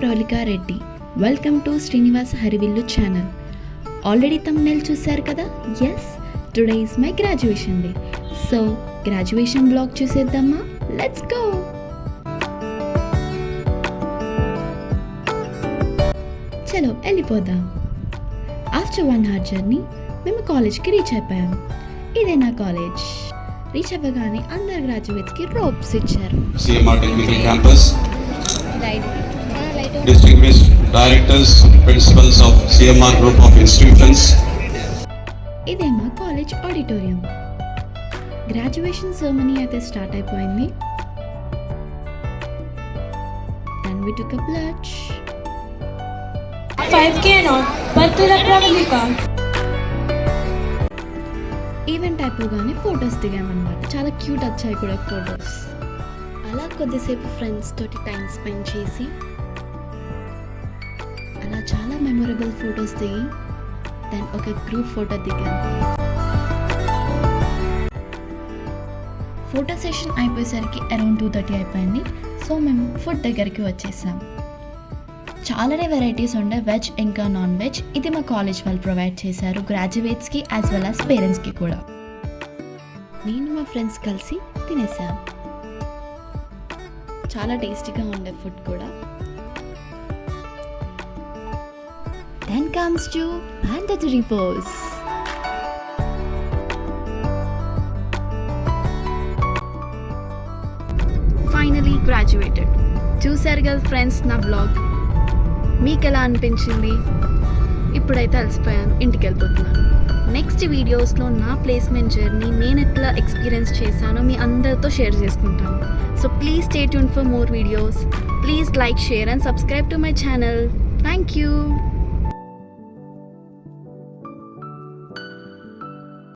Pravalika Reddy. Welcome to Srinivas Harivillu channel. Already thumbnail చూశారు కదా. Yes, today is my graduation day. So graduation blog చూసేద్దామా? Let's go. చలో వెళ్ళిపోదాం. After 1 hour journey మేము కాలేజ్కి రీచ్ అయిపోయాం. ఇదే నా కాలేజ్. రీచ్ అవ్వగానే అందరు గ్రాడ్యుయేట్స్కి రోప్స్ ఇచ్చారు. CMR Technical Campus, distinguished directors, principals of CMR Group of Institutions. ఇదే మా కాలేజ్ ఆడిటోరియం. గ్రాడ్యుయేషన్ సెరమనీ అయితే స్టార్ట్ అయిపోయింది. Then we took a pledge. 5K not, Battula Pravalika. Event అయిపోగానే ఫొటోస్ దిగామన్నమాట. చాలా క్యూట్ వచ్చాయి కూడా ఫొటోస్. అలా కొద్దిసేపు ఫ్రెండ్స్ తోటి టైం స్పెండ్ చేసి అలా చాలా మెమొరబుల్ ఫొటోస్ దిగి దెన్ ఒక గ్రూప్ ఫోటో దిగాం. ఫోటో సెషన్ అయిపోయేసరికి అరౌండ్ 2:30 అయిపోయింది. సో మేము ఫుడ్ దగ్గరికి వచ్చేసాం. చాలానే వెరైటీస్ ఉండే, వెజ్ ఇంకా నాన్ వెజ్. ఇది మా కాలేజ్ వాళ్ళు ప్రొవైడ్ చేశారు గ్రాడ్యుయేట్స్కి యాజ్ వెల్ యాజ్ పేరెంట్స్కి కూడా. నేను మా ఫ్రెండ్స్ కలిసి తినేసాం. చాలా టేస్టీగా ఉండే ఫుడ్ కూడా. Then comes to mandatory pose. Finally graduated. చూసారు కదా ఫ్రెండ్స్ నా బ్లాగ్. మీకు ఎలా అనిపించింది? ఇప్పుడైతే అలసిపోయాను, ఇంటికి వెళ్ళిపోతున్నాను. నెక్స్ట్ వీడియోస్లో నా ప్లేస్మెంట్ జర్నీ నేను ఎట్లా ఎక్స్పీరియన్స్ చేశానో మీ అందరితో షేర్ చేసుకుంటాను. So please stay tune for more videos. Please like, share and subscribe to my channel. Thank you.